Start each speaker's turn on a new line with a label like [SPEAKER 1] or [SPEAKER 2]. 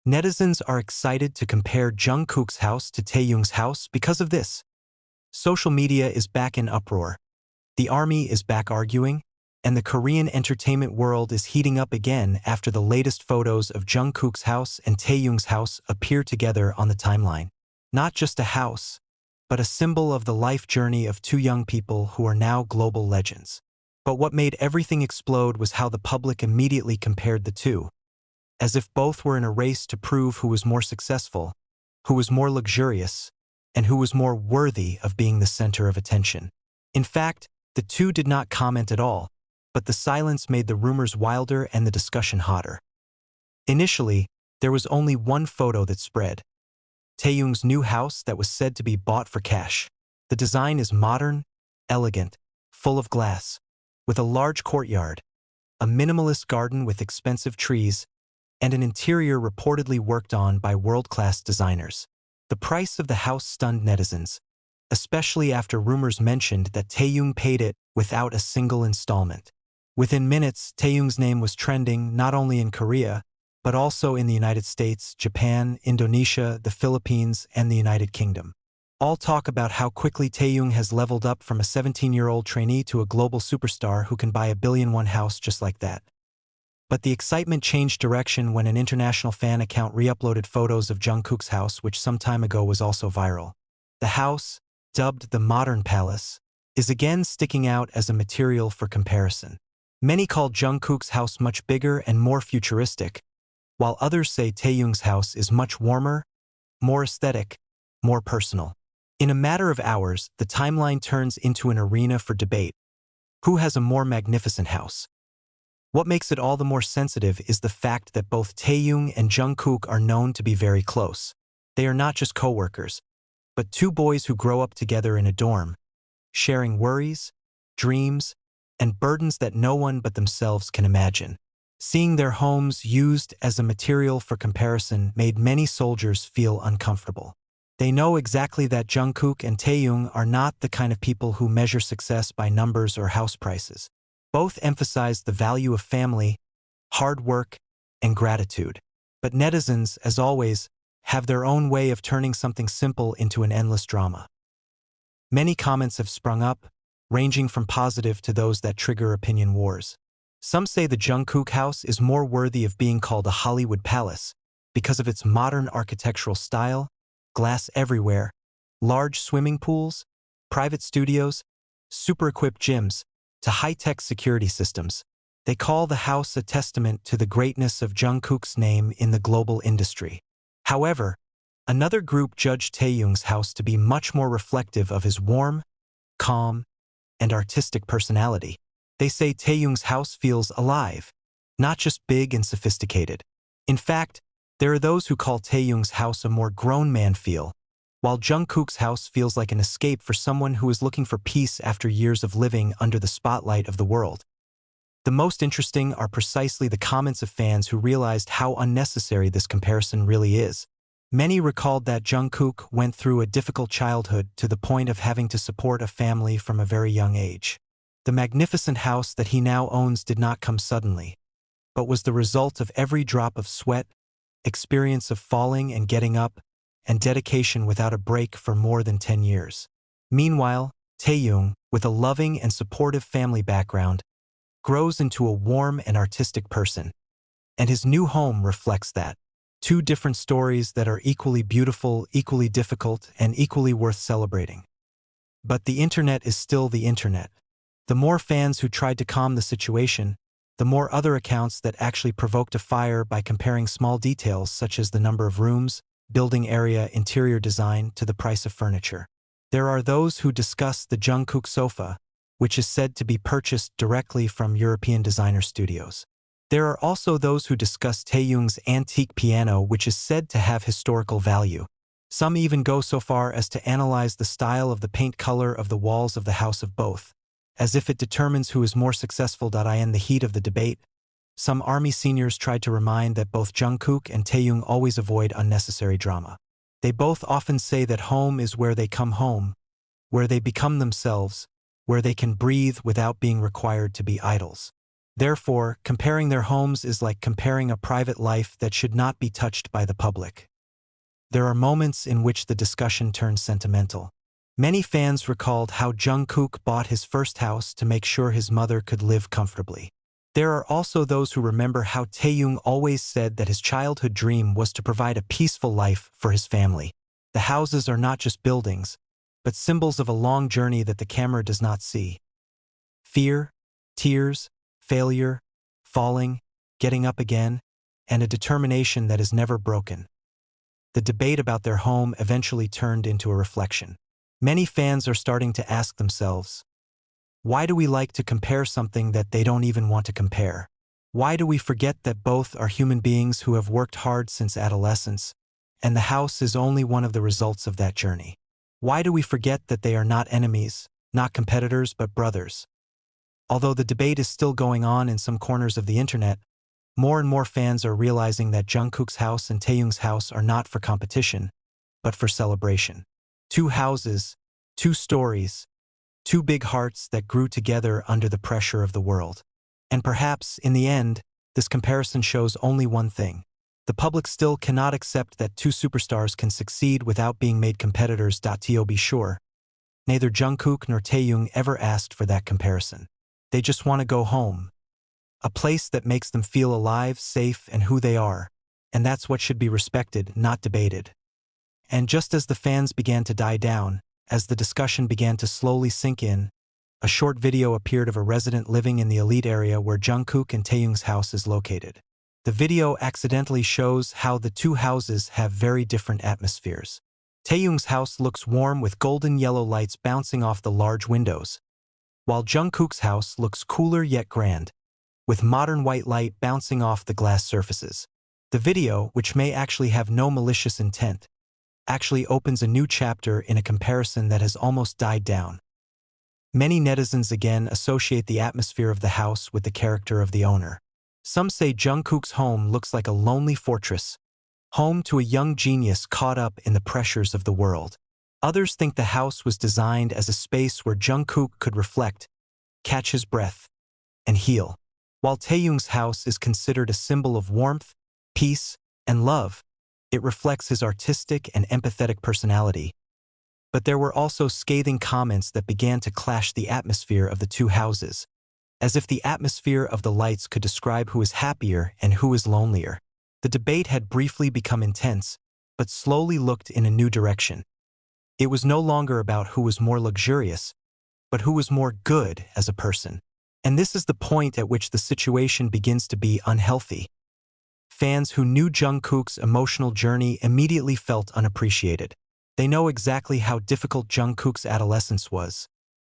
[SPEAKER 1] Netizens are excited to compare Jungkook's house to Taehyung's house because of this. Social media is back in uproar. The army is back arguing, and the Korean entertainment world is heating up again after the latest photos of Jungkook's house and Taehyung's house appear together on the timeline. Not just a house, but a symbol of the life journey of two young people who are now global legends. But what made everything explode was how the public immediately compared the two, as if both were in a race to prove who was more successful, who was more luxurious, and who was more worthy of being the center of attention. In fact, the two did not comment at all, but the silence made the rumors wilder and the discussion hotter. Initially, there was only one photo that spread: Taehyung's new house that was said to be bought for cash. The design is modern, elegant, full of glass, with a large courtyard, a minimalist garden with expensive trees, and an interior reportedly worked on by world-class designers. The price of the house stunned netizens, especially after rumors mentioned that Taehyung paid it without a single installment. Within minutes, Taehyung's name was trending not only in Korea, but also in the United States, Japan, Indonesia, the Philippines, and the United Kingdom. All talk about how quickly Taehyung has leveled up from a 17-year-old trainee to a global superstar who can buy a billion-won house just like that. But the excitement changed direction when an international fan account re-uploaded photos of Jungkook's house, which some time ago was also viral. The house, dubbed the Modern Palace, is again sticking out as a material for comparison. Many call Jungkook's house much bigger and more futuristic, while others say Taehyung's house is much warmer, more aesthetic, more personal. In a matter of hours, the timeline turns into an arena for debate. Who has a more magnificent house? What makes it all the more sensitive is the fact that both Taehyung and Jungkook are known to be very close. They are not just co-workers, but two boys who grow up together in a dorm, sharing worries, dreams, and burdens that no one but themselves can imagine. Seeing their homes used as a material for comparison made many soldiers feel uncomfortable. They know exactly that Jungkook and Taehyung are not the kind of people who measure success by numbers or house prices. Both emphasize the value of family, hard work, and gratitude. But netizens, as always, have their own way of turning something simple into an endless drama. Many comments have sprung up, ranging from positive to those that trigger opinion wars. Some say the Jungkook house is more worthy of being called a Hollywood palace because of its modern architectural style, glass everywhere, large swimming pools, private studios, super-equipped gyms, to high-tech security systems. They call the house a testament to the greatness of Jungkook's name in the global industry. However, another group judged Taehyung's house to be much more reflective of his warm, calm, and artistic personality. They say Taehyung's house feels alive, not just big and sophisticated. In fact, there are those who call Taehyung's house a more grown man feel, while Jungkook's house feels like an escape for someone who is looking for peace after years of living under the spotlight of the world. The most interesting are precisely the comments of fans who realized how unnecessary this comparison really is. Many recalled that Jungkook went through a difficult childhood to the point of having to support a family from a very young age. The magnificent house that he now owns did not come suddenly, but was the result of every drop of sweat, experience of falling and getting up, and dedication without a break for more than 10 years. Meanwhile, Taehyung, with a loving and supportive family background, grows into a warm and artistic person, and his new home reflects that. Two different stories that are equally beautiful, equally difficult, and equally worth celebrating. But the internet is still the internet. The more fans who tried to calm the situation, the more other accounts that actually provoked a fire by comparing small details such as the number of rooms, building area, interior design, to the price of furniture. There are those who discuss the Jungkook sofa, which is said to be purchased directly from European designer studios. There are also those who discuss Taehyung's antique piano, which is said to have historical value. Some even go so far as to analyze the style of the paint color of the walls of the house of both, as if it determines who is more successful. In the heat of the debate, some army seniors tried to remind that both Jungkook and Taehyung always avoid unnecessary drama. They both often say that home is where they come home, where they become themselves, where they can breathe without being required to be idols. Therefore, comparing their homes is like comparing a private life that should not be touched by the public. There are moments in which the discussion turns sentimental. Many fans recalled how Jungkook bought his first house to make sure his mother could live comfortably. There are also those who remember how Taehyung always said that his childhood dream was to provide a peaceful life for his family. The houses are not just buildings, but symbols of a long journey that the camera does not see. Fear, tears, failure, falling, getting up again, and a determination that is never broken. The debate about their home eventually turned into a reflection. Many fans are starting to ask themselves, why do we like to compare something that they don't even want to compare? Why do we forget that both are human beings who have worked hard since adolescence, and the house is only one of the results of that journey? Why do we forget that they are not enemies, not competitors, but brothers? Although the debate is still going on in some corners of the internet, more and more fans are realizing that Jungkook's house and Taehyung's house are not for competition, but for celebration. Two houses, two stories, two big hearts that grew together under the pressure of the world. And perhaps, in the end, this comparison shows only one thing. The public still cannot accept that two superstars can succeed without being made competitors. To be sure, neither Jungkook nor Taehyung ever asked for that comparison. They just want to go home. A place that makes them feel alive, safe, and who they are. And that's what should be respected, not debated. And just as the fans began to die down, as the discussion began to slowly sink in, a short video appeared of a resident living in the elite area where Jungkook and Taehyung's house is located. The video accidentally shows how the two houses have very different atmospheres. Taehyung's house looks warm with golden yellow lights bouncing off the large windows, while Jungkook's house looks cooler yet grand, with modern white light bouncing off the glass surfaces. The video, which may actually have no malicious intent, actually opens a new chapter in a comparison that has almost died down. Many netizens again associate the atmosphere of the house with the character of the owner. Some say Jungkook's home looks like a lonely fortress, home to a young genius caught up in the pressures of the world. Others think the house was designed as a space where Jungkook could reflect, catch his breath, and heal. While Taehyung's house is considered a symbol of warmth, peace, and love, it reflects his artistic and empathetic personality. But there were also scathing comments that began to clash the atmosphere of the two houses, as if the atmosphere of the lights could describe who is happier and who is lonelier. The debate had briefly become intense, but slowly looked in a new direction. It was no longer about who was more luxurious, but who was more good as a person. And this is the point at which the situation begins to be unhealthy. Fans who knew Jungkook's emotional journey immediately felt unappreciated. They know exactly how difficult Jungkook's adolescence was.